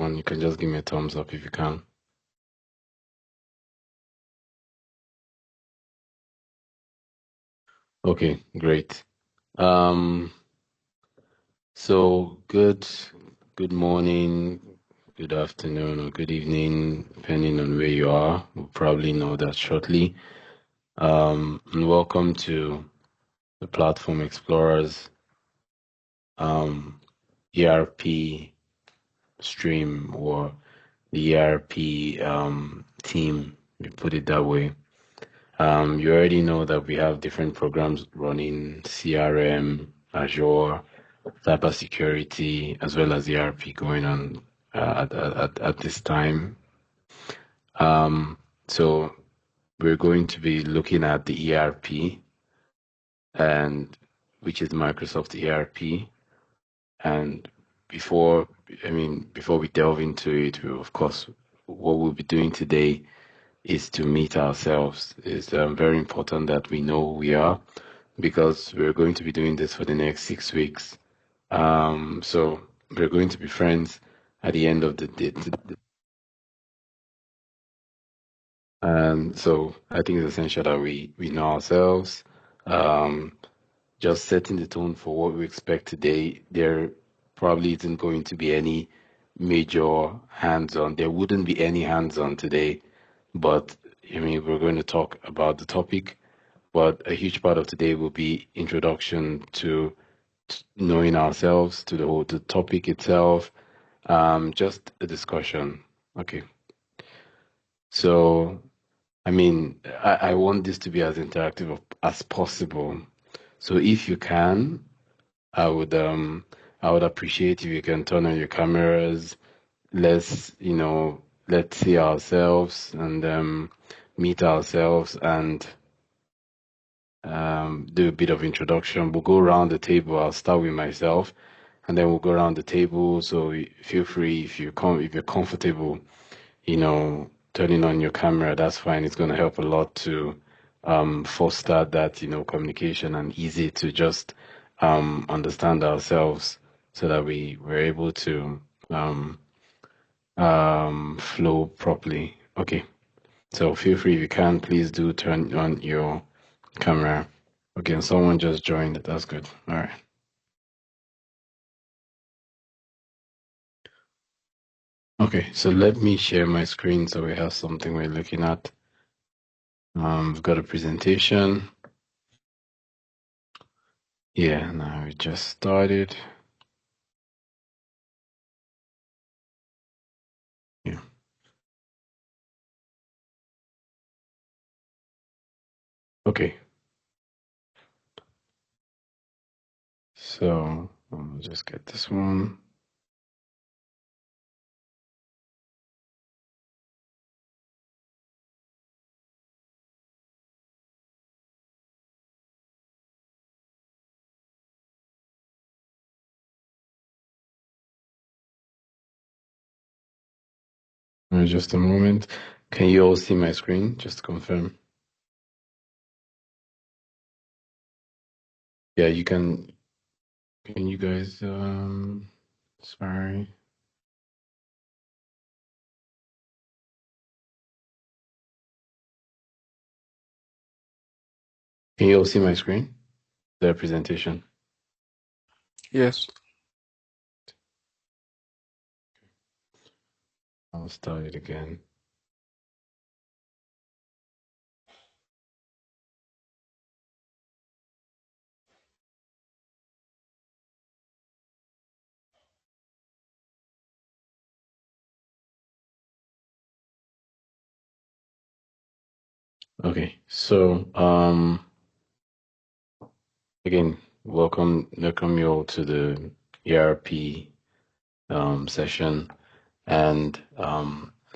microphone, you can just give me a thumbs up if you can. Okay, great. Um, so good morning, good afternoon, or good evening, depending on where you are. We'll probably know that shortly. And welcome to the Platform Explorers ERP stream, or the ERP team, we put it that way. You already know that we have different programs running: CRM, Azure, cybersecurity, as well as ERP going on at this time. So we're going to be looking at the ERP, and which is Microsoft ERP. And before, before we delve into it, of course, what we'll be doing today is to meet ourselves. It's very important that we know who we are, because we're going to be doing this for the next 6 weeks. So we're going to be friends at the end of the day. And so I think it's essential that we know ourselves. Um, just setting the tone for what we expect today. There probably isn't going to be any major hands-on. There wouldn't be any hands-on today, but we're going to talk about the topic. But a huge part of today will be introduction to knowing ourselves, to the topic itself, just a discussion. Okay. So, I want this to be as interactive as possible. So if you can, I would I would appreciate if you can turn on your cameras. Let's, let's see ourselves and meet ourselves and do a bit of introduction. We'll go around the table. I'll start with myself, and then we'll go around the table. So feel free, if you're comfortable, turning on your camera, that's fine. It's going to help a lot to foster that, communication, and easy to just understand ourselves, so that we're able to flow properly. Okay. So feel free, if you can, please do turn on your camera. Okay, and someone just joined. That's good. All right. Okay, so let me share my screen so we have something we're looking at. We've got a presentation. Yeah, now we just started. Yeah. Okay. So I'll just get this one. Just a moment. Can you all see my screen? Just to confirm. Yeah, you can. Can you guys? Sorry. Can you all see my screen? The presentation. Yes. I'll start it again. Okay, so again, welcome you all to the ERP session, and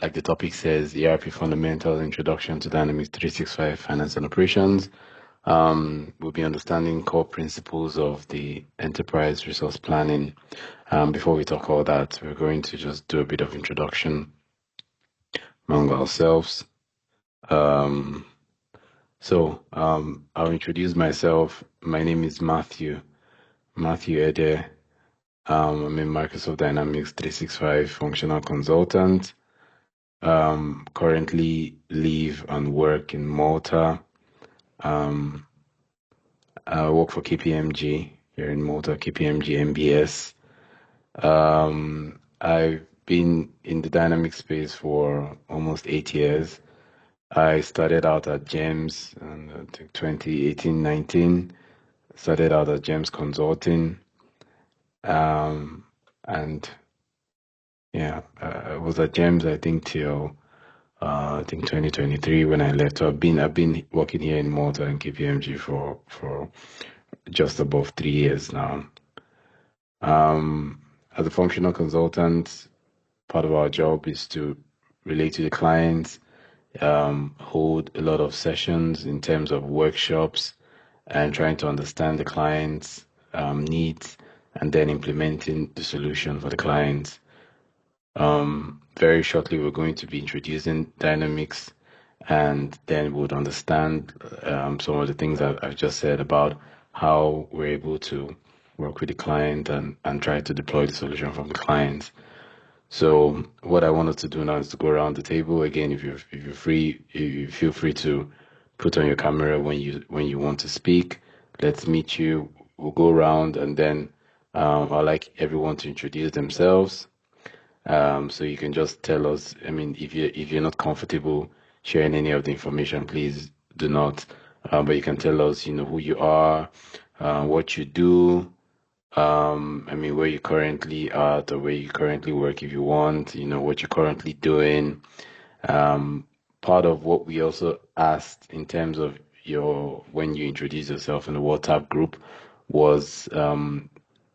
like the topic says, ERP Fundamentals: Introduction to Dynamics 365 Finance and Operations. We'll be understanding core principles of the enterprise resource planning. Before we talk all that, we're going to just do a bit of introduction among ourselves. I'll introduce myself. My name is Matthew Ede. I'm a Microsoft Dynamics 365 functional consultant. Currently live and work in Malta. Um, I work for KPMG here in Malta, KPMG MBS. I've been in the dynamic space for almost 8 years. I started out at Gems in I think 2018, 19. Started out at Gems Consulting. Um, and yeah, I was at Gems, I think, till I think 2023 when I left. So I've been working here in Malta and KPMG for just above 3 years now. As a functional consultant, part of our job is to relate to the clients, hold a lot of sessions in terms of workshops and trying to understand the client's needs and then implementing the solution for the clients. Very shortly, we're going to be introducing Dynamics, and then we'll understand some of the things I've just said about how we're able to work with the client and try to deploy the solution from the client. So what I wanted to do now is to go around the table again. If you're free, if you feel free to put on your camera when you want to speak. Let's meet you. We'll go around and then I'd like everyone to introduce themselves. So you can just tell us. I mean, if you're not comfortable sharing any of the information, please do not. But you can tell us, who you are, what you do. I mean, where you currently at or where you currently work if you want, what you're currently doing. Um, Part of what we also asked in terms of when you introduce yourself in the WhatsApp group was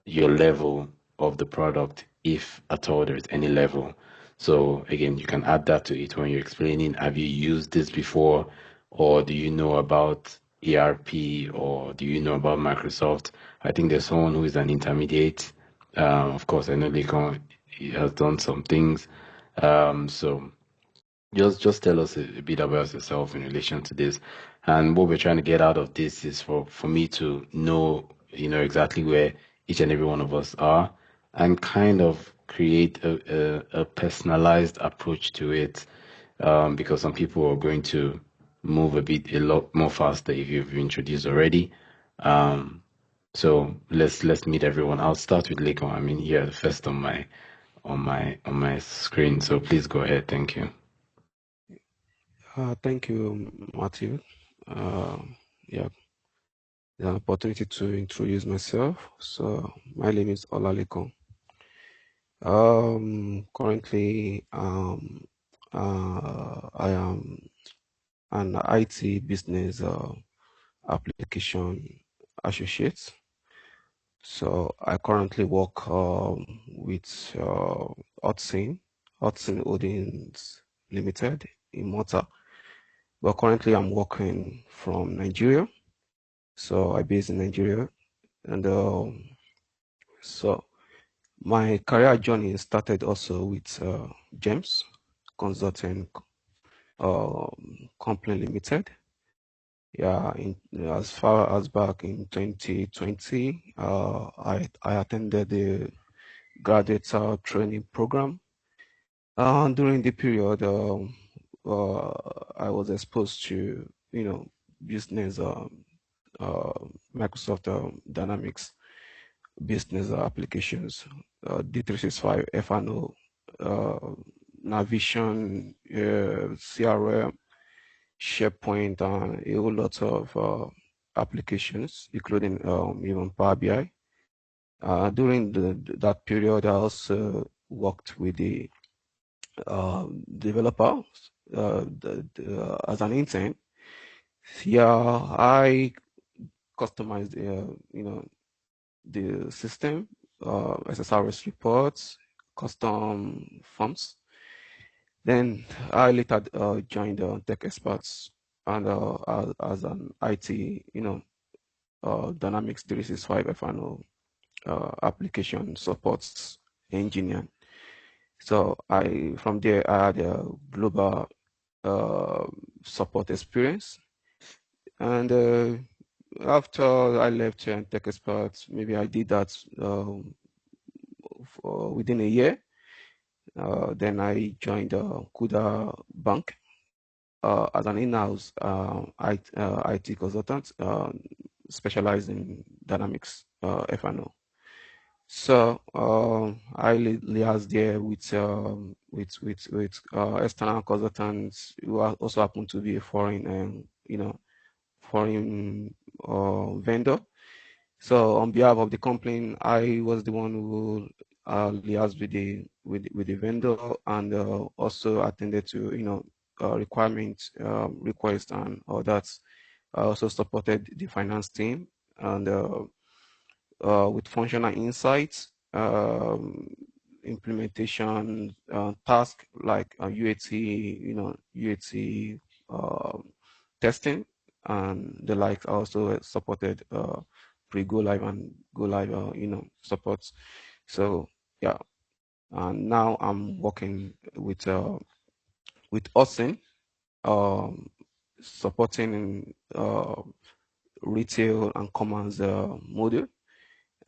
your level of the product, if at all there's any level. So again, you can add that to it when you're explaining, have you used this before, or do you know about ERP, or do you know about Microsoft? I think there's someone who is an intermediate. Of course, I know Lekon has done some things. So just tell us a bit about yourself in relation to this. And what we're trying to get out of this is for me to know, exactly where each and every one of us are and kind of create a personalized approach to it. Because some people are going to move a lot more faster if you've introduced already. Um, so let's meet everyone. I'll start with Leko. I mean, here first on my screen. So please go ahead. Thank you. Thank you, Matthew. Uh, yeah, the opportunity to introduce myself. So, my name is Olalikon. Currently, I am an IT business application associate. So, I currently work with Hudson Holdings Limited in Malta. But currently, I'm working from Nigeria. So I based in Nigeria, and so my career journey started also with James Consulting Company Limited. Yeah, as far as back in 2020, I attended the graduate training program. During the period, I was exposed to business uh, Microsoft Dynamics business applications, D365, F&O, Navision, CRM, SharePoint, and a whole lot of applications, including even Power BI. During that period, I also worked with the developers as an intern. Yeah, I customized, the system, SSRS reports, custom forms. Then I later joined Tech Experts and as an IT, Dynamics 365 F&O application supports engineer. So from there I had a global uh, support experience, and after I left Tech Experts, maybe I did that within a year. Then I joined Kuda Bank as an in-house IT consultant, specialized in Dynamics F&O. So I liaised there with external consultants who also happen to be a foreign foreign vendor. So on behalf of the company, I was the one who liaised with the vendor and also attended to requirements, requests and all that. I also supported the finance team and with functional insights, implementation task like UAT, UAT testing and the like. I also supported pre-go live and go live, supports. So yeah, and now I'm working with Austin, um, supporting retail and commerce module,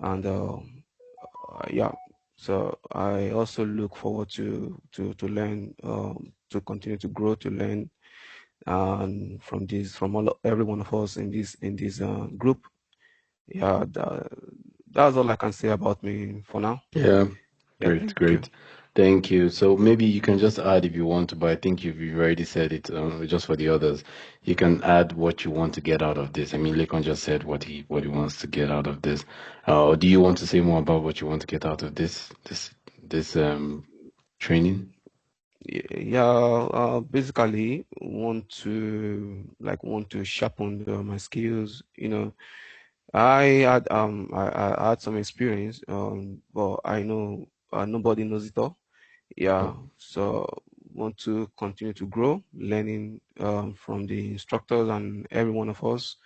and yeah. So I also look forward to learn, to continue to grow, to learn, and from every one of us in this group. Yeah, that's all I can say about me for now. Yeah, Yeah, great, thank you. great. Thank you. So maybe you can just add if you want to, but I think you've already said it, just for the others. You can add what you want to get out of this. I mean, Lekon just said what he wants to get out of this. Or do you want to say more about what you want to get out of this training? Yeah, basically want to sharpen my skills. I had some experience, but I know nobody knows it all. Yeah, Oh, so want to continue to grow, learning from the instructors and every one of us.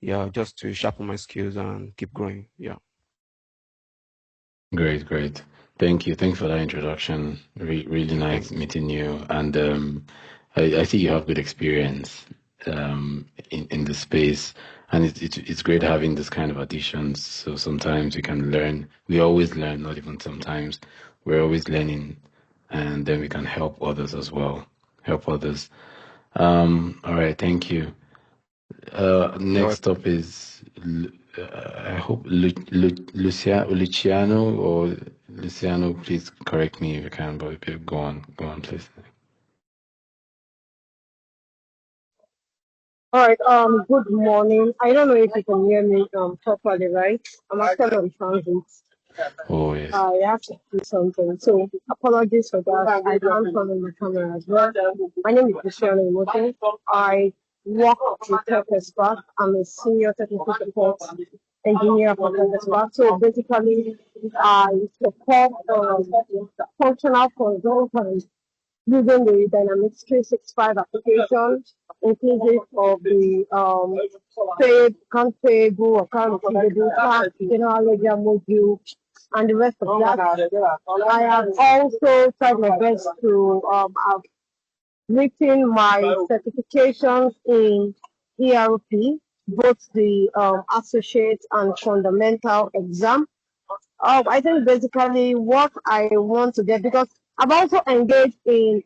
Yeah, just to sharpen my skills and keep growing. Yeah, great, great. Thank you. Thank you for that introduction. Really nice thanks. meeting you. And I see you have good experience in the space, and it's great having this kind of additions. So sometimes we can learn. We always learn, not even sometimes. We're always learning, and then we can help others as well. Help others. All right. Thank you. You're Next welcome. up is, I hope, Luciano or Luciano. Please correct me if you can, but if you go on, please. All right, good morning. I don't know if you can hear me properly, right? I'm actually on transit. Oh yes, I have to do something. So apologies for that. I can't turn on my camera as well. My name is Luciano Imoto. I work with Tech Expert. I'm a senior technical support engineer for Tech Expert. So basically, I support functional consultants using the Dynamics 365 application, inclusive of the paid, account payable, account receivable, tax, general ledger module, and the rest of that. I have also tried my best to have written my certifications in ERP, both the associate and fundamental exam. I think basically what I want to get, because I've also engaged in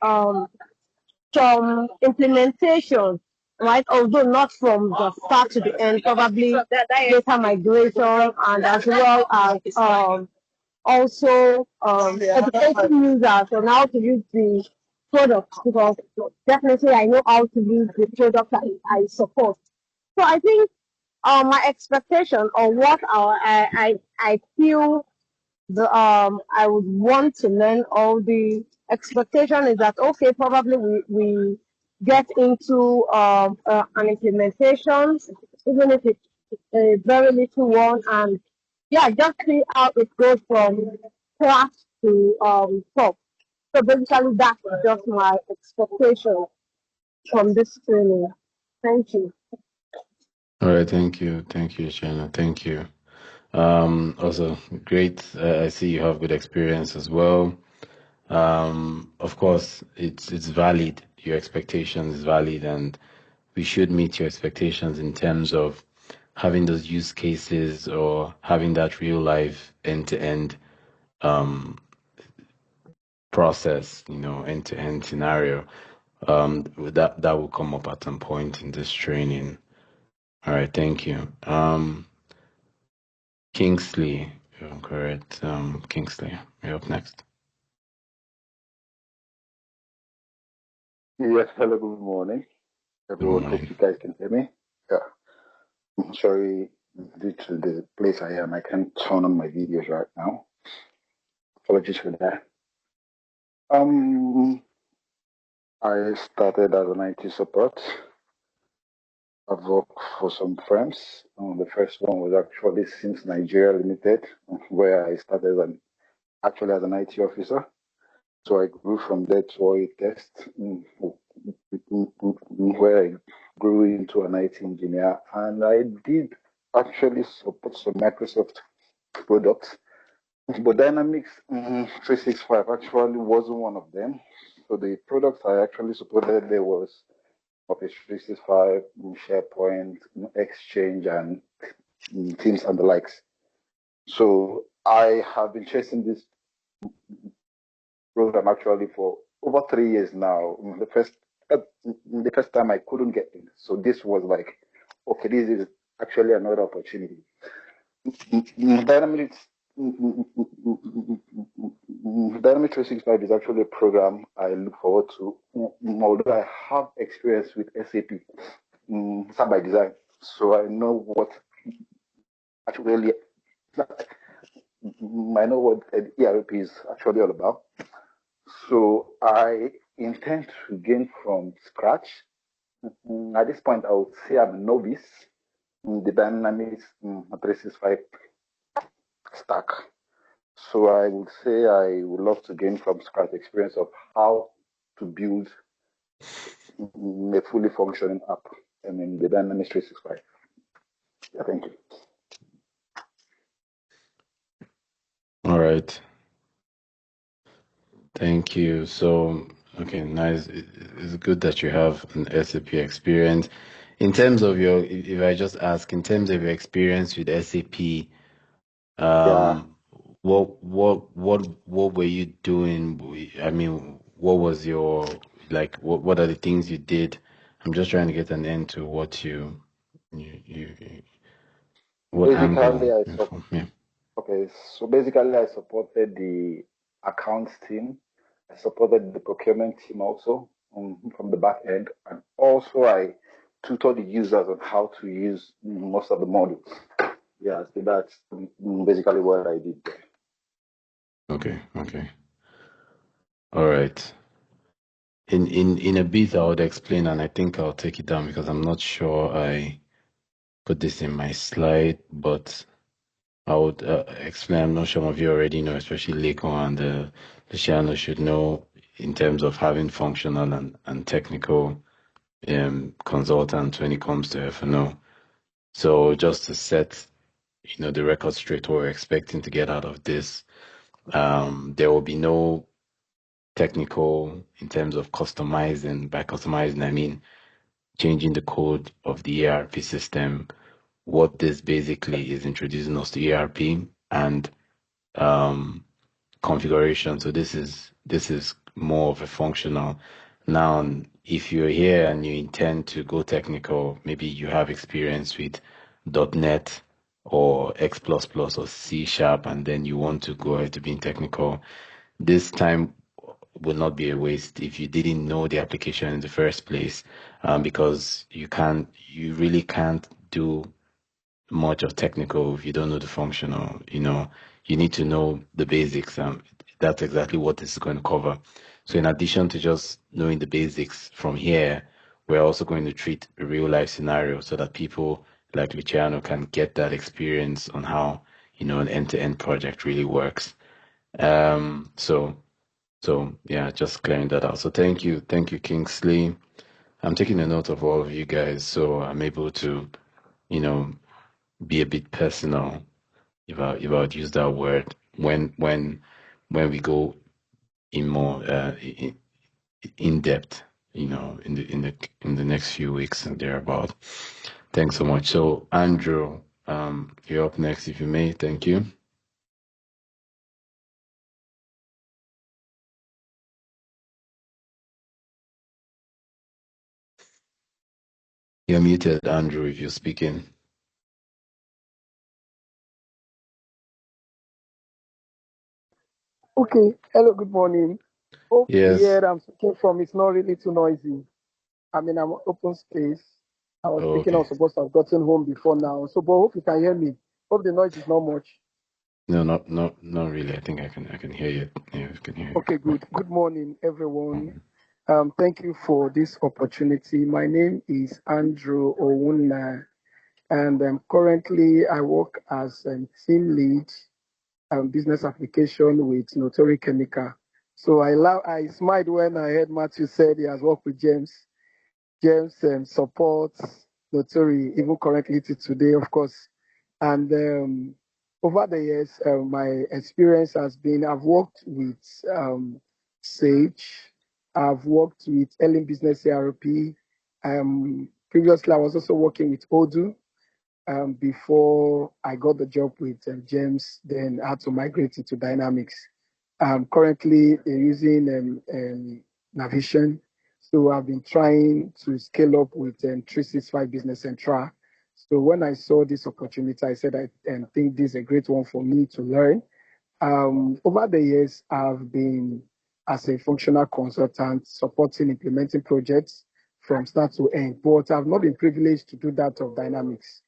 some implementation, right? Although not from the start to the end, probably data migration and as well as also educating users on how to use the product, because definitely I know how to use the product that I support. So I think my expectation or what I feel I would want to learn, all the expectation is that okay, probably we get into an implementation, even if it's a very little one, and yeah, just see how it goes from class to top. So basically that's just my expectation from this training. Thank you. all right. Thank you, Shana. Thank you. Also great. I see you have good experience as well. Of course, it's valid. Your expectation is valid, and we should meet your expectations in terms of having those use cases or having that real life end to end um, process, end-to-end scenario. That will come up at some point in this training. All right, thank you. Kingsley, if I'm correct. Kingsley, you're up next. Yes, hello, good morning, Good everyone. Hope morning. you guys can hear me. Yeah, I'm sorry, due to the place I am, I can't turn on my videos right now. Apologies for that. Um, I started as an IT support. I've worked for some firms. The first one was actually Since Nigeria Limited, where I started actually as an IT officer. So I grew from there to a test, where I grew into an IT engineer, and I did actually support some Microsoft products, but Dynamics 365 actually wasn't one of them. So the products I actually supported there was Office 365, SharePoint, Exchange, and Teams and the likes. So I have been chasing this program actually for over 3 years now. The first time I couldn't get in, so this was like, okay, this is actually another opportunity. Dynamics Dynamics 365 is actually a program I look forward to, although I have experience with SAP, SAP by design, so I know what actually I know what ERP is actually all about. So I intend to gain from scratch. At this point, I would say I'm a novice in the Dynamics 365 stack. So I would say I would love to gain from scratch experience of how to build a fully functioning app in the Dynamics 365. Yeah, thank you. All right. Thank you. So, okay, nice. It's good that you have an SAP experience. In terms of if I just ask, in terms of your experience with SAP, Yeah, what were you doing? I mean, what was your, like, what are the things you did? I'm just trying to get an end to what basically angle I you're sup from. Yeah. okay, so basically I supported the accounts team. I supported the procurement team also, from the back end, and also I tutored the users on how to use most of the modules. Yeah, so that's basically what I did there. Okay. Okay. All right. In a bit, I would explain, and I think I'll take it down because I'm not sure I put this in my slide, but I would explain. I'm not sure some of you already know, especially Leko and Luciano should know in terms of having functional and technical consultants when it comes to F&O. So just to set, the record straight, what we're expecting to get out of this, there will be no technical in terms of customizing. By customizing, I mean changing the code of the ERP system. What this basically is introducing us to ERP and um, configuration. So this is more of a functional. Now, if you're here and you intend to go technical, maybe you have experience with .NET or X++ or C Sharp, and then you want to go ahead to being technical, this time will not be a waste if you didn't know the application in the first place, because you really can't do much of technical if you don't know the functional. You need to know the basics. That's exactly what this is going to cover. So in addition to just knowing the basics from here, we're also going to treat a real life scenario so that people like Luciano can get that experience on how, an end-to-end project really works. So yeah, just clearing that out. So thank you, Kingsley. I'm taking a note of all of you guys, so I'm able to, you know, be a bit personal, if I would use that word, when we go in more in depth, in the next few weeks and thereabout. Thanks so much. So Andrew, you're up next, if you may. Thank you. You're muted, Andrew, if you're speaking. Okay. Hello, good morning. Hope the Yes. air I'm speaking from is not really too noisy. I mean, I'm open space. I was Oh, thinking I okay. was supposed to have gotten home before now. So, but hope you can hear me. Hope the noise is not much. No, not really. I think I can hear you. Yeah, I can hear you. Okay, good. Good morning, everyone. Thank you for this opportunity. My name is Andrew Owuna, and currently I work as team lead business application with Notori Chemical. So I smiled when I heard Matthew said he has worked with James. James supports Notori even currently to today, of course. And over the years, my experience has been I've worked with Sage, I've worked with Ellen Business ERP. Previously, I was also working with Odoo before I got the job with James, then I had to migrate it to Dynamics. Currently, they're using Navision. So I've been trying to scale up with 365 Business Central. So when I saw this opportunity, I said I think this is a great one for me to learn. Over the years, I've been as a functional consultant supporting implementing projects from start to end, but I've not been privileged to do that of Dynamics.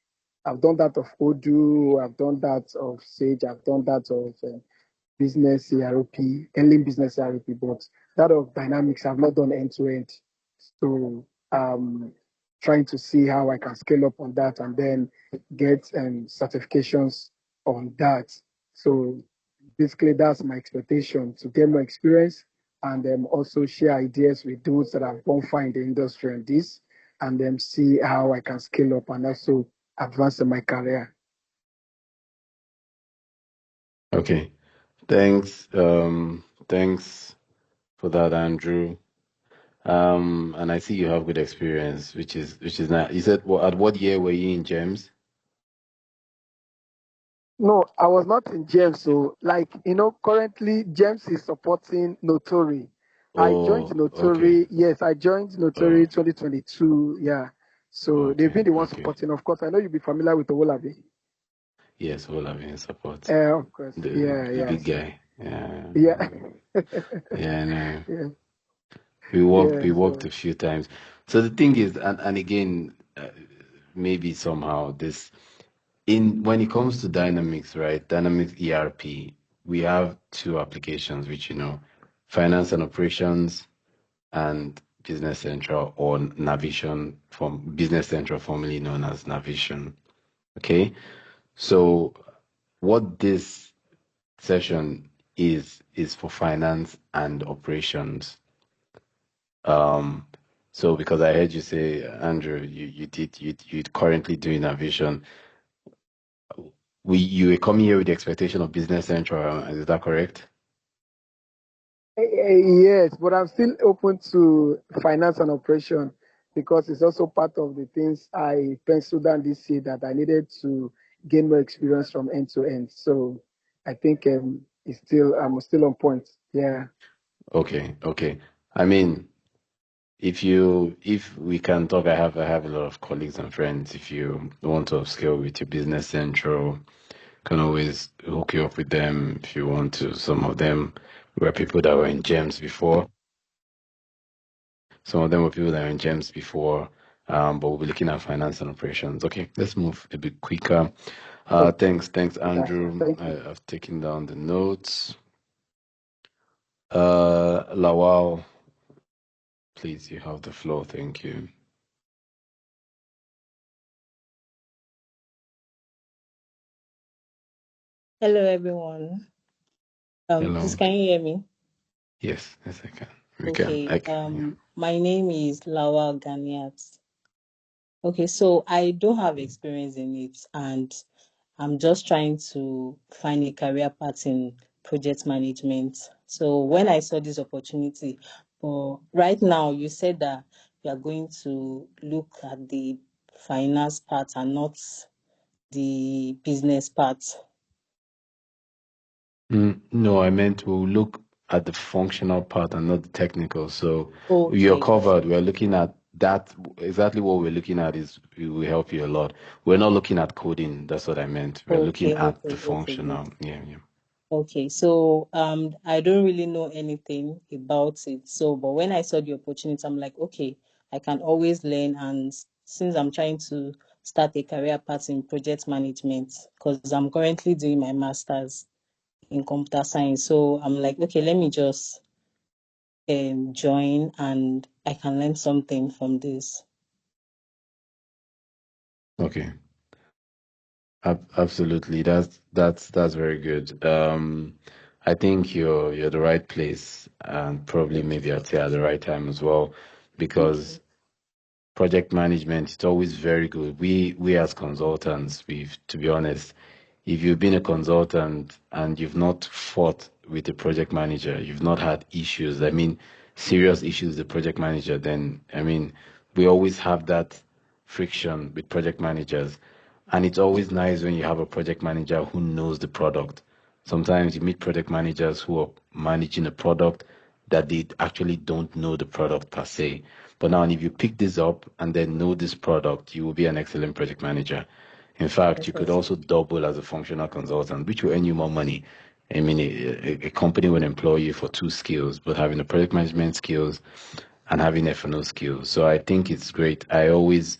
I've done that of Odoo, I've done that of Sage, I've done that of business ERP, ending business ERP, but that of Dynamics I've not done end to end. So trying to see how I can scale up on that and then get certifications on that. So basically that's my expectation to get more experience and also share ideas with those that have gone far in the industry and this and then see how I can scale up and also advance in my career. Okay. Thanks. Thanks for that, Andrew. And I see you have good experience, which is nice. You said, at what year were you in James? No, I was not in James. So, currently James is supporting Notori. I joined Oh, okay. Notori. Yes, I joined Oh, Notori 2022. Yeah. So they've okay, been the one okay. supporting. Of course, I know you'll be familiar with Owolabi. Yes, all of in support. Of course. The Yeah, the yeah. big So, guy. Yeah, yeah. yeah, I know. yeah, We walked yeah. we walked So, a few times. So the thing is, and again, maybe somehow this in when it comes to Dynamics, right? Dynamics ERP, we have two applications, which finance and operations and Business Central or Navision from Business Central, formerly known as Navision. Okay, so what this session is for finance and operations. Um, so because I heard you say, Andrew, you currently doing Navision. You were coming here with the expectation of Business Central, is that correct? yes, but I'm still open to finance and operation because it's also part of the things I penciled down this year that I needed to gain more experience from end to end. So I think I'm still on point. Yeah. Okay, okay. I mean, if we can talk, I have a lot of colleagues and friends. If you want to upskill with your Business Central, can always hook you up with them if you want to. Some of them were people that were in Gems before. Some of them were people that were in Gems before. But we'll be looking at finance and operations. Okay, let's move a bit quicker. Okay. Thanks, Yeah. Andrew. Thank you. I've taken down the notes. Lawal, please, you have the floor. Thank you. Hello, everyone. Please, Hello. can you hear me? Yes, I can. We can. Okay. Yeah. My name is Lawal Ganiat. Okay, so I don't have experience in it, and I'm just trying to find a career path in project management. So when I saw this opportunity, but right now you said that you are going to look at the finance part and not the business part. No, I meant we'll look at the functional part and not the technical. So you're Okay. covered. We're looking at that exactly what we're looking at is it will help you a lot. We're not looking at coding. That's what I meant. We're looking Okay, at okay, the okay, good. functional. Yeah, yeah. Okay, so I don't really know anything about it. So, but when I saw the opportunity, I'm like, okay, I can always learn. And since I'm trying to start a career path in project management, because I'm currently doing my master's in computer science, so I'm like, okay, let me just join, and I can learn something from this. Okay. Absolutely. That's very good. I think you're the right place and probably maybe at the right time as well, Okay. because project management, it's always very good. We as consultants, to be honest, if you've been a consultant and you've not fought with the project manager, you've not had issues, I mean, serious issues with the project manager, then I mean, we always have that friction with project managers. And it's always nice when you have a project manager who knows the product. Sometimes you meet project managers who are managing a product that they actually don't know the product per se. But now, if you pick this up and then know this product, you will be an excellent project manager. In fact, you could Okay. also double as a functional consultant, which will earn you more money. I mean, a company will employ you for two skills, but having the project management skills and having F&O skills. So I think it's great. I always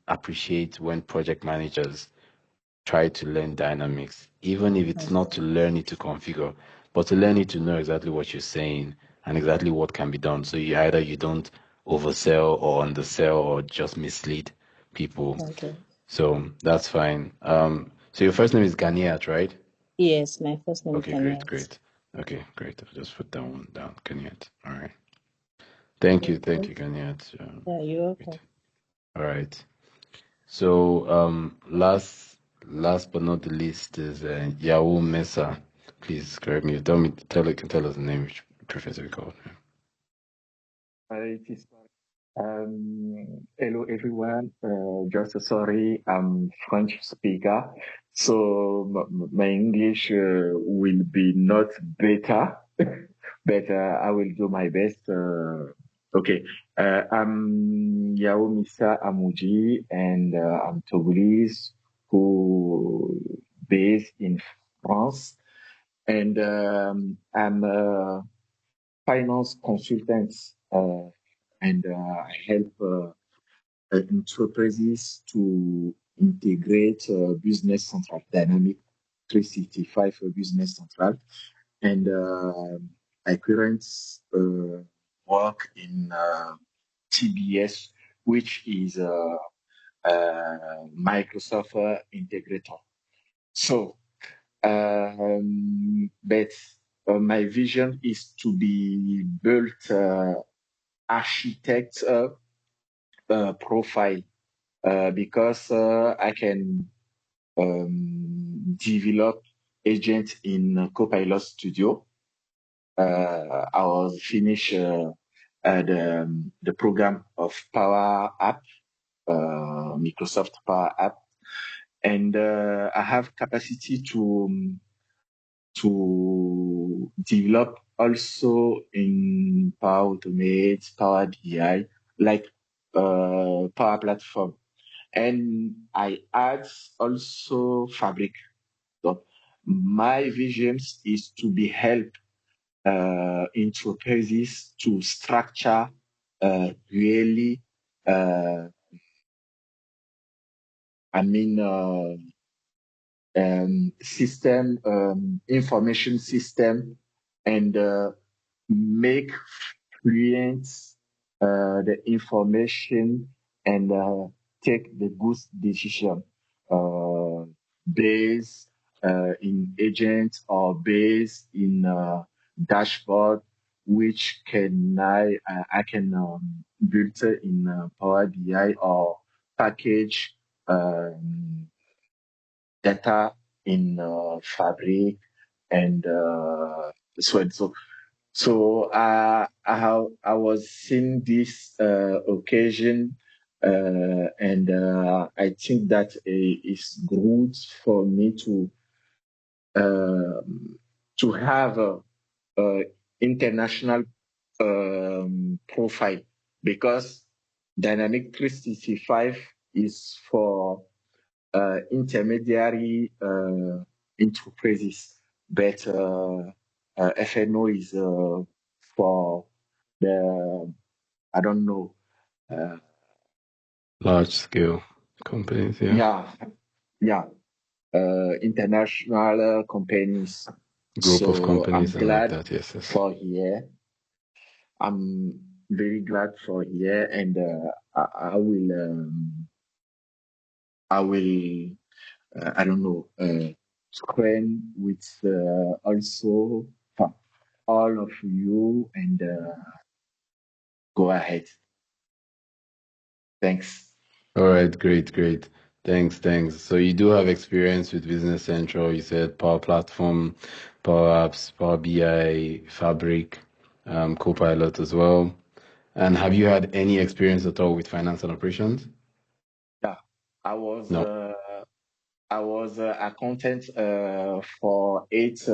appreciate when project managers try to learn dynamics, even if it's not Okay. to learn it to configure, but to learn it to know exactly what you're saying and exactly what can be done. So you don't oversell or undersell or just mislead people. Okay. So that's fine. So your first name is Ganiat, right? Yes, my first name is Okay, great, Ganiat. great. Okay, great. I'll just put that one down, Ganiat. All right. Thank Okay. you, Ganiat. Yeah, you're Great. welcome. All right. So, last but not the least is Yahoo Mesa. Please correct me. Tell us the name which professor we called. It is hello everyone. Just sorry, I'm French speaker, so my English will be not better, but I will do my best. Okay, I'm Yao Misa Amuji, and I'm Togolese who based in France, and I'm a finance consultant. And I help enterprises to integrate Business Central Dynamic 365 for Business Central. And I currently work in TBS, which is Microsoft integrator. So, but my vision is to be built architect profile because I can develop agent in Copilot Studio. I was finish the program of Power App, Microsoft Power App, and I have capacity to develop also in Power Automate, Power BI, like Power Platform. And I add also Fabric. So my visions is to be help enterprises to structure really, I mean, system, information system, and make fluent the information and take the good decision uh, based in agent or based in dashboard, which I can build in Power BI or package data in Fabric and so and so. So I was seeing this occasion, and I think that it's good for me to have a international profile because Dynamic 365 is for intermediary enterprises, but FNO is for the, I don't know, Large scale companies, yeah, yeah, international companies. group of So I'm companies and like glad that. Yes, yes. for here. I'm very glad for here, and I will, I don't know, screen with also all of you, and go ahead. Thanks. All right, great, great. Thanks, thanks. So you do have experience with Business Central. You said Power Platform, Power Apps, Power BI, Fabric, Copilot as well. And have you had any experience at all with finance and operations? Yeah, I was No. uh, I was accountant for 8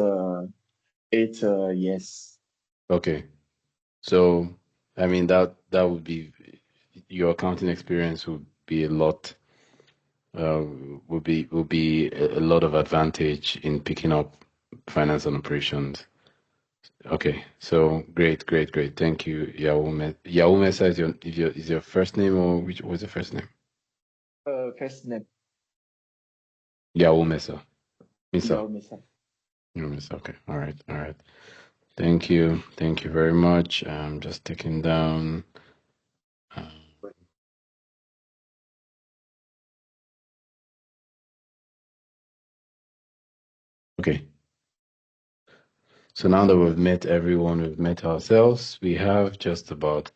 years. Okay. So, I mean that would be your accounting experience would be a lot uh, would be a lot of advantage in picking up finance and operations. Okay, so great, great, great. Thank you, Yawume. Yawumesa is your first name, or which was the first name? First name, Yawumesa. Misa. Misa. Yawumesa. Okay. All right. All right. Thank you. Thank you very much. I'm just taking down. Um, okay. So now that we've met everyone, we've met ourselves, we have just about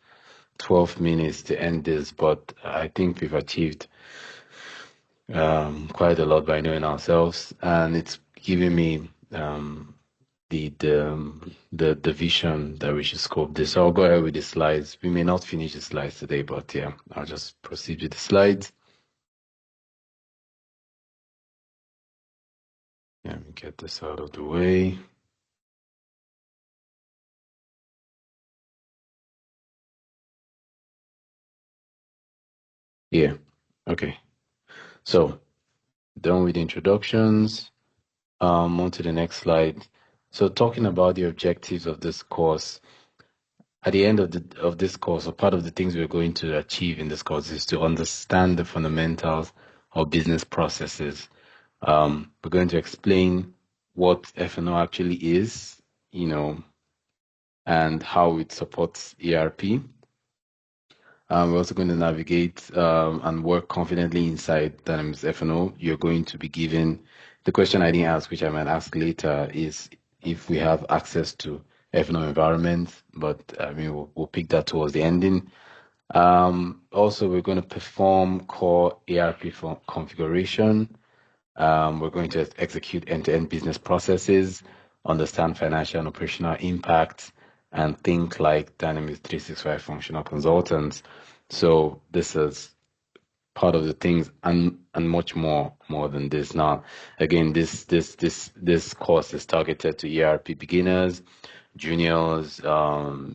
12 minutes to end this, but I think we've achieved quite a lot by knowing ourselves, and it's giving me the vision that we should scope this. So I'll go ahead with the slides. We may not finish the slides today, but yeah, I'll just proceed with the slides. Yeah, let me get this out of the way. Yeah, okay. So done with introductions. On to the next slide. So talking about the objectives of this course, at the end of this course, or part of the things we're going to achieve in this course is to understand the fundamentals of business processes. We're going to explain what F&O actually is, and how it supports ERP. We're also going to navigate and work confidently inside Dynamics F&O. You're going to be given the question I didn't ask, which I might ask later, is if we have access to F&O environment, but I mean we'll pick that towards the ending. Also, we're going to perform core ERP configuration. We're going to execute end-to-end business processes, understand financial and operational impact, and think like Dynamics 365 functional consultants. So this is part of the things and much more than this. Now, again, this course is targeted to ERP beginners, juniors,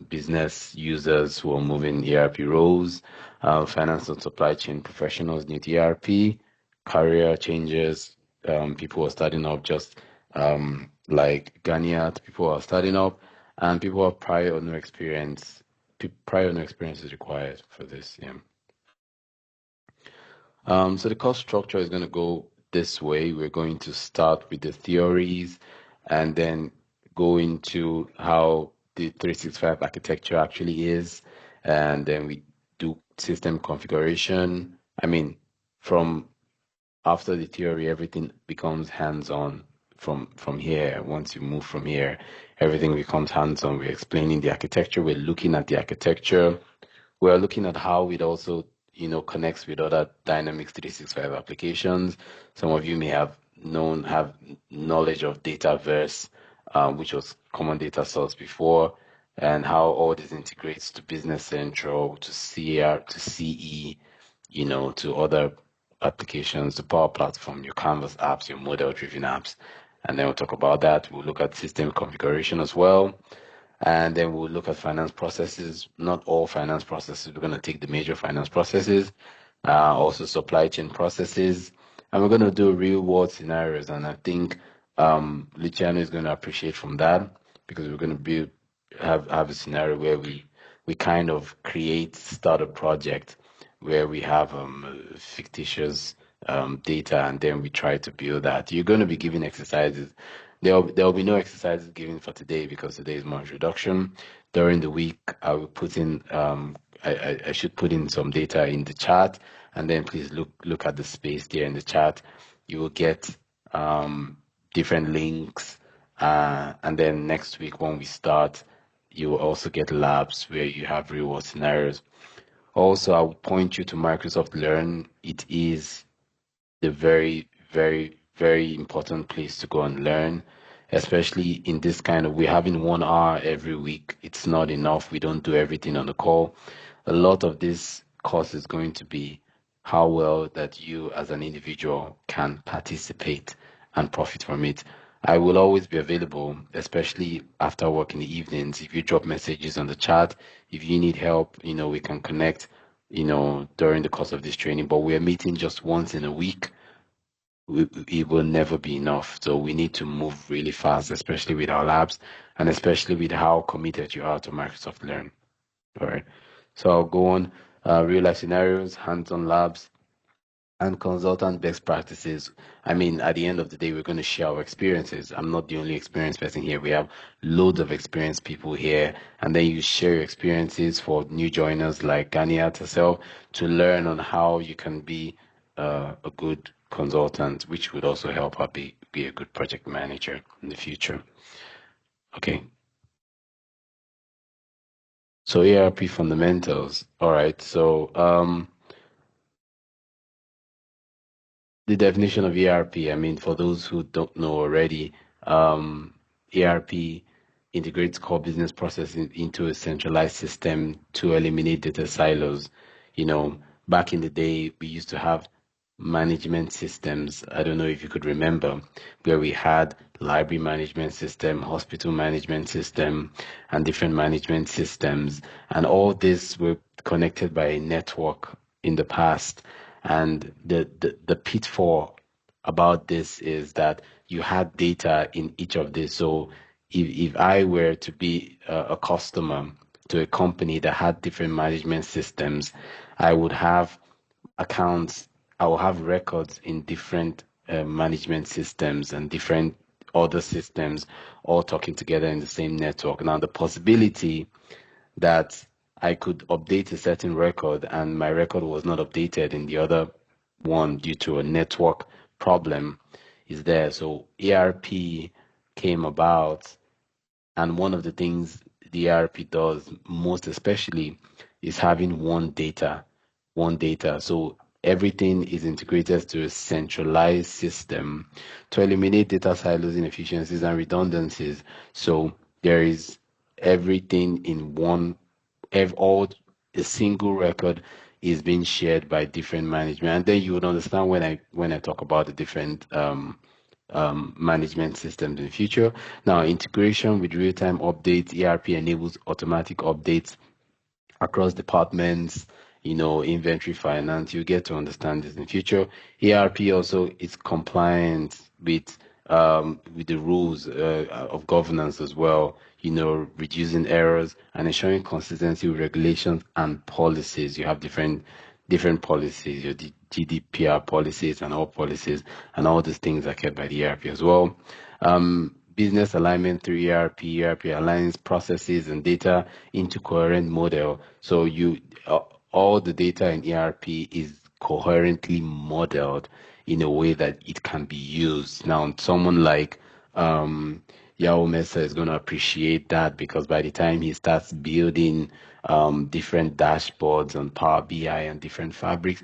business users who are moving ERP roles, finance and supply chain professionals need ERP, career changes, people who are starting up just like Ganiat, people who are starting up, and people who have prior or no experience. Prior or no experience is required for this. Yeah. So the course structure is going to go this way. We're going to start with the theories and then go into how the 365 architecture actually is. And then we do system configuration. I mean, from after the theory, everything becomes hands-on from here. Once you move from here, everything becomes hands-on. We're explaining the architecture. We're looking at the architecture. We're looking at how it also, connects with other Dynamics 365 applications. Some of you may have knowledge of Dataverse, which was common data source before, and how all this integrates to Business Central, to CR, to CE, to other applications, the Power Platform, your Canvas apps, your model-driven apps. And then we'll talk about that. We'll look at system configuration as well. And then we'll look at finance processes. Not all finance processes. We're going to take the major finance processes, also supply chain processes, and we're going to do real world scenarios. And I think Luciano is going to appreciate from that because we're going to have a scenario where we kind of start a project where we have fictitious data, and then we try to build that. You're going to be given exercises. There'll be no exercises given for today because today is more introduction. During the week, I will put in I should put in some data in the chat, and then please look at the space there in the chat. You will get different links, and then next week when we start, you will also get labs where you have real world scenarios. Also, I will point you to Microsoft Learn. It is the very, very, very important place to go and learn, especially in this kind of, we're having 1 hour every week. It's not enough. We don't do everything on the call. A lot of this course is going to be how well that you as an individual can participate and profit from it. I will always be available, especially after work in the evenings. If you drop messages on the chat, if you need help, we can connect, during the course of this training. But we're meeting just once in a week. It will never be enough. So we need to move really fast, especially with our labs and especially with how committed you are to Microsoft Learn. All right. So I'll go on real life scenarios, hands-on labs, and consultant best practices. I mean, at the end of the day, we're going to share our experiences. I'm not the only experienced person here. We have loads of experienced people here, and then you share your experiences for new joiners like Ganiat herself to learn on how you can be a good consultant, which would also help her be a good project manager in the future. Okay. So ERP fundamentals. All right. So the definition of ERP, I mean, for those who don't know already, ERP integrates core business processes into a centralized system to eliminate data silos. Back in the day, we used to have management systems. I don't know if you could remember, where we had library management system, hospital management system, and different management systems. And all this were connected by a network in the past. And the pitfall about this is that you had data in each of these. So if I were to be a customer to a company that had different management systems, I would have accounts, I will have records in different management systems and different other systems all talking together in the same network. Now, the possibility that I could update a certain record and my record was not updated in the other one due to a network problem is there. So ERP came about, and one of the things the ERP does most especially is having one data. So everything is integrated to a centralized system to eliminate data silos, inefficiencies, and redundancies. So there is everything in one, all a single record is being shared by different management. And then you would understand when I talk about the different management systems in the future. Now, integration with real-time updates, ERP enables automatic updates across departments, inventory finance. You get to understand this in future. ERP also is compliant with the rules of governance as well, reducing errors and ensuring consistency with regulations and policies. You have different policies, your GDPR policies and all policies, and all these things are kept by the ERP as well. Business alignment through ERP aligns processes and data into coherent model. So all the data in ERP is coherently modeled in a way that it can be used. Now, someone like Yao Mesa is going to appreciate that because by the time he starts building different dashboards on Power BI and different fabrics,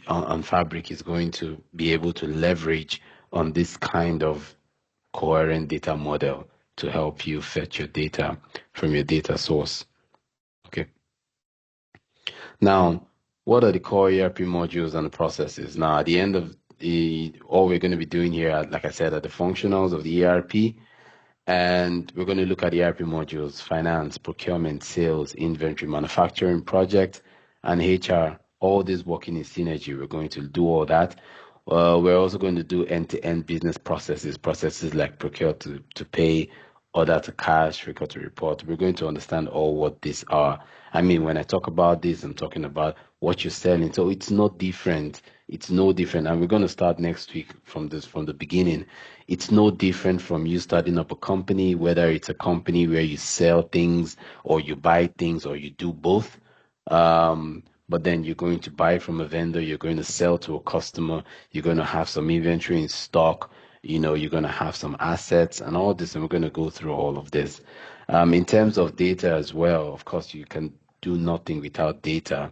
on Fabric, he's going to be able to leverage on this kind of coherent data model to help you fetch your data from your data source. Okay. Now, what are the core ERP modules and the processes? Now, at the end of all we're going to be doing here, like I said, are the functionals of the ERP, And we're going to look at ERP modules, finance, procurement, sales, inventory, manufacturing, project, and HR. All this working in synergy. We're going to do all that. We're also going to do end-to-end business processes like procure to pay, order to cash, record to report. We're going to understand all what these are. I mean, when I talk about this, I'm talking about what you're selling. So it's not different. It's no different. And we're going to start next week from the beginning. It's no different from you starting up a company, whether it's a company where you sell things or you buy things or you do both. But then you're going to buy from a vendor, you're going to sell to a customer, you're going to have some inventory in stock, you're going to have some assets and all this, and we're going to go through all of this. In terms of data as well, of course, you can do nothing without data.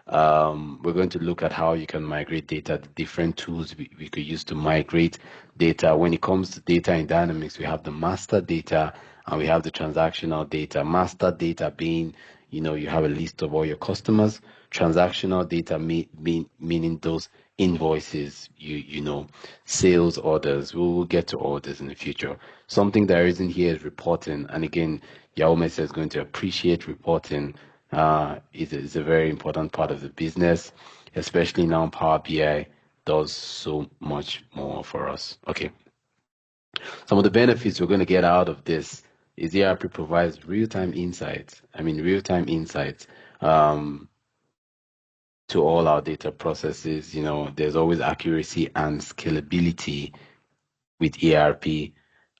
We're going to look at how you can migrate data, the different tools we could use to migrate data. When it comes to data in Dynamics, we have the master data and we have the transactional data. Master data being, you have a list of all your customers. Transactional data meaning those invoices, sales orders. We will get to orders in the future. Something that isn't here is reporting. And again, Yaume is going to appreciate reporting. Is a very important part of the business, especially now Power BI does so much more for us. Okay. Some of the benefits we're going to get out of this is ERP provides real-time insights. Real-time insights to all our data processes. There's always accuracy and scalability with ERP.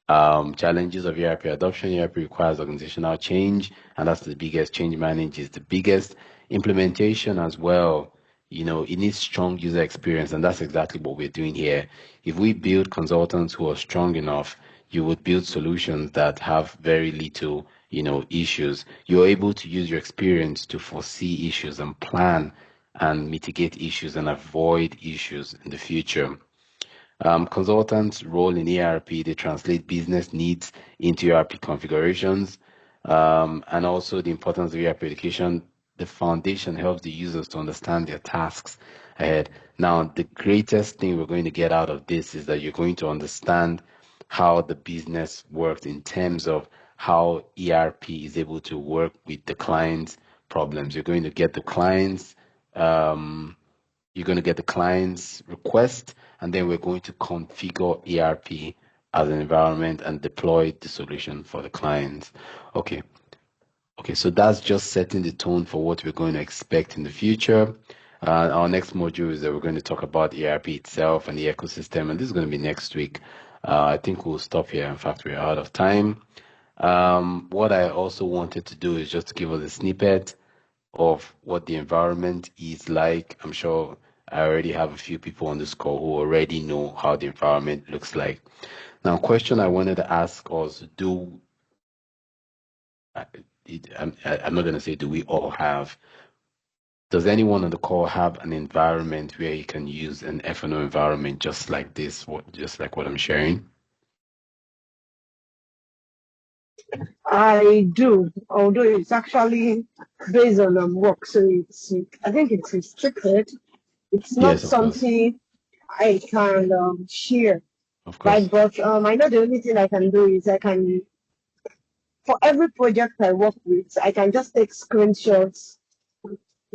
Challenges of ERP adoption. ERP requires organizational change, and that's the biggest. Change management is the biggest. Implementation as well. It needs strong user experience, and that's exactly what we're doing here. If we build consultants who are strong enough, you would build solutions that have very little, issues. You're able to use your experience to foresee issues and plan and mitigate issues and avoid issues in the future. Consultants' role in ERP, they translate business needs into ERP configurations, and also the importance of ERP education. The foundation helps the users to understand their tasks ahead. Now, the greatest thing we're going to get out of this is that you're going to understand how the business works in terms of how ERP is able to work with the client's problems. You're going to get the client's request, and then we're going to configure ERP as an environment and deploy the solution for the clients. Okay. So that's just setting the tone for what we're going to expect in the future. Our next module is that we're going to talk about ERP itself and the ecosystem, and this is going to be next week. I think we'll stop here. In fact, we're out of time. What I also wanted to do is just to give us a snippet of what the environment is like. I'm sure I already have a few people on this call who already know how the environment looks like. Now, question I wanted to ask was, I'm not going to say do we all have, does anyone on the call have an environment where you can use an F&O environment just like this, just like what I'm sharing? I do, although it's actually based on work, so I think it's restricted. It's not Yes, of course. something I can share, Of right? course. But I know the only thing I can do is for every project I work with, I can just take screenshots,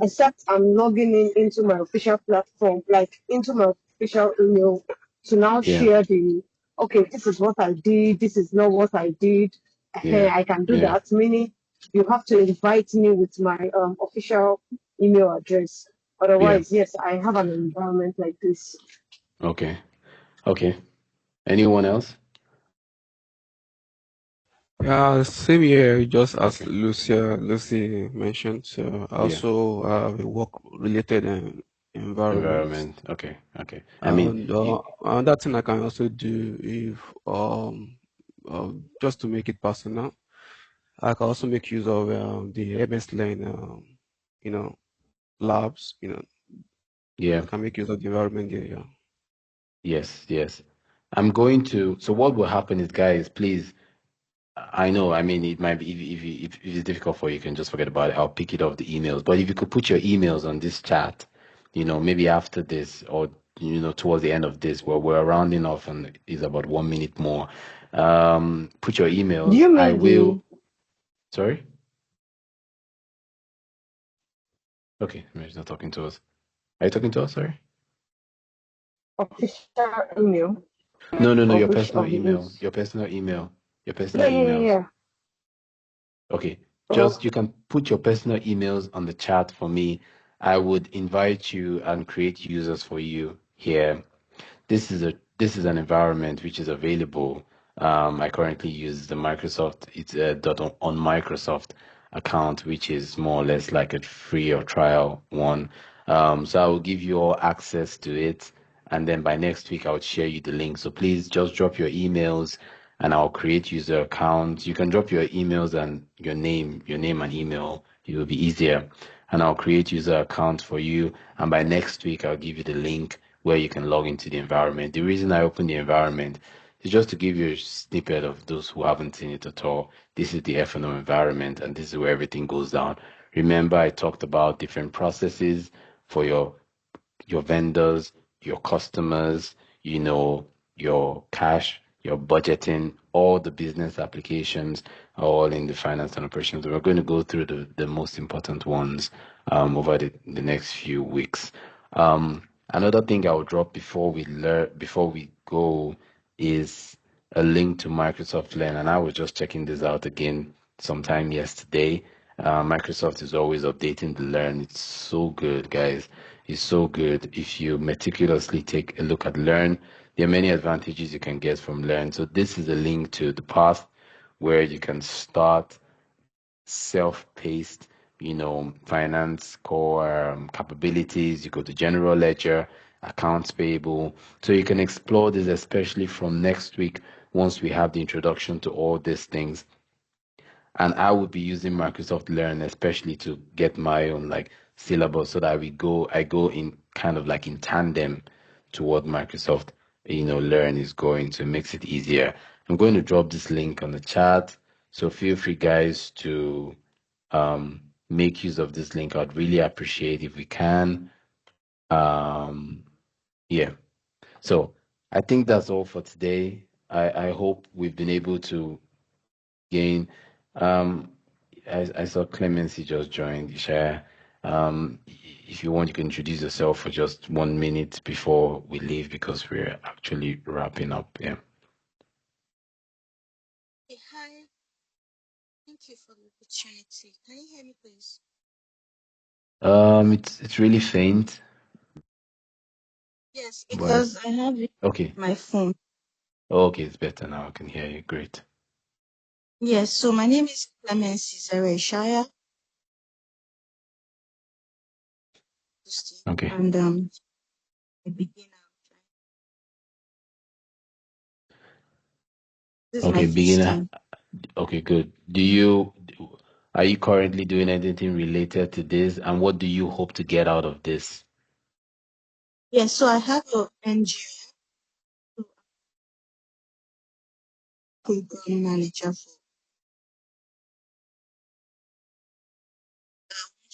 except I'm logging into my official platform, like into my official email to now Yeah. share okay, this is what I did, this is not what I did. Yeah. I can do Yeah. that, meaning you have to invite me with my official email address. Yeah. Otherwise, yes, I have an environment like this. Okay. Anyone else? Yeah, same here, just as Okay. Lucy mentioned. So I Yeah. also have a work-related environment. Environment. Okay. And another thing I can also do if just to make it personal, I can also make use of the MS Learn you know labs. Yeah. I can make use of the environment there. Yeah. Yes. So what will happen is, guys, please, I know, it might be, if it's difficult for you, you can just forget about it. I'll pick it off the emails. But if you could put your emails on this chat, maybe after this or, towards the end of this, where we're rounding off and is about 1 minute more. Put your Do emails. you I make the will. Sorry. Okay, he's not talking to us. Are you talking to us? Sorry. official email No. of Your which personal of the email. ins? Your personal email. Your personal Yeah, yeah, yeah, emails. yeah. Okay. Just Okay. you can put your personal emails on the chat for me. I would invite you and create users for you here. This is an environment which is available. I currently use the Microsoft. It's a on Microsoft account, which is more or less like a free or trial one. So I will give you all access to it, and then by next week I would share you the link. So please just drop your emails, and I'll create user accounts. You can drop your emails and your name and email. It will be easier, and I'll create user accounts for you. And by next week I'll give you the link where you can log into the environment. The reason I open the environment is just to give you a snippet of those who haven't seen it at all. This is the F&O environment, and this is where everything goes down. Remember, I talked about different processes for your vendors, your customers, your cash, your budgeting, all the business applications are all in the finance and operations. We're going to go through the most important ones over the next few weeks. Another thing I will drop before we go is a link to Microsoft Learn, and I was just checking this out again sometime yesterday. Microsoft is always updating the Learn. It's so good, guys. It's so good. If you meticulously take a look at Learn, there are many advantages you can get from Learn. So this is a link to the path where you can start self-paced, finance core capabilities. You go to general ledger, accounts payable. So you can explore this, especially from next week once we have the introduction to all these things. And I would be using Microsoft Learn especially to get my own like syllabus so that I go in kind of like in tandem to what Microsoft, Learn is going, so it makes it easier. I'm going to drop this link on the chat. So feel free guys to make use of this link. I'd really appreciate if we can. Um, yeah. So I think that's all for today. I hope we've been able to gain. Um, I saw Clemency just joined the share. If you want, you can introduce yourself for just 1 minute before we leave because we're actually wrapping up. Yeah. Hey, hi. Thank you for the opportunity. Can you hear me, please? It's really faint, Yes, but because I have it okay. on my phone. Okay, it's better now. I can hear you. Great. Yes, so my name is Clemence Shaya, Okay. and a beginner. This is my Okay, first beginner. time. Okay, good. Are you currently doing anything related to this? And what do you hope to get out of this? Yes, so I have an NGO program manager for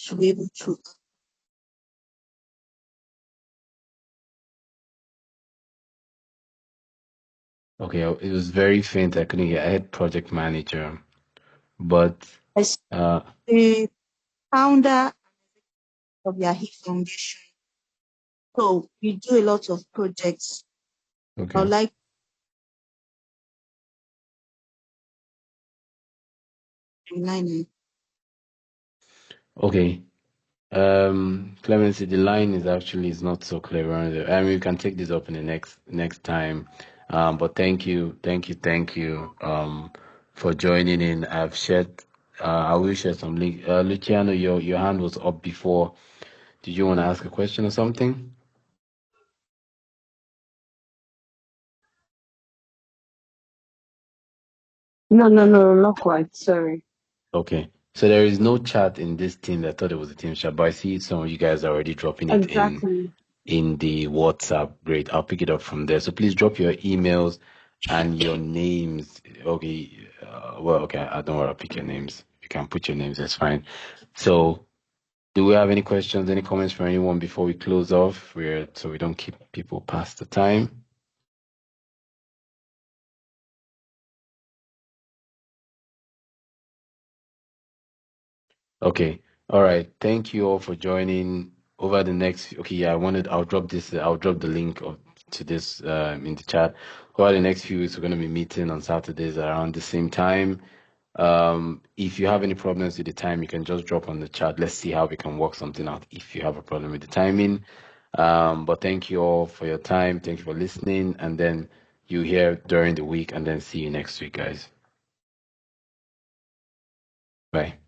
to be able to. Okay, it was very faint. I couldn't hear. I had project manager, but As uh, the founder of Yahi Foundation, so we do a lot of projects. I okay, would like to line. okay. Clemency, the line is not so clear. I mean, we can take this up in the next time. But thank you, for joining in. I will share some link. Luciano, your hand was up before. Did you want to ask a question or something? No, no, no, not quite. Sorry. Okay. So there is no chat in this team. I thought it was a team chat, but I see some of you guys are already dropping it Exactly. in the WhatsApp. Great. I'll pick it up from there. So please drop your emails and your names. Okay. Well, okay. I don't want to pick your names. You can put your names. That's fine. So do we have any questions, any comments from anyone before we close off? So we don't keep people past the time. Okay. All right. Thank you all for joining. Over the next, okay, yeah, I'll drop the link to this in the chat. Over the next few weeks, we're going to be meeting on Saturdays around the same time. If you have any problems with the time, you can just drop on the chat. Let's see how we can work something out if you have a problem with the timing. But thank you all for your time. Thank you for listening. And then you hear during the week, and then see you next week, guys. Bye.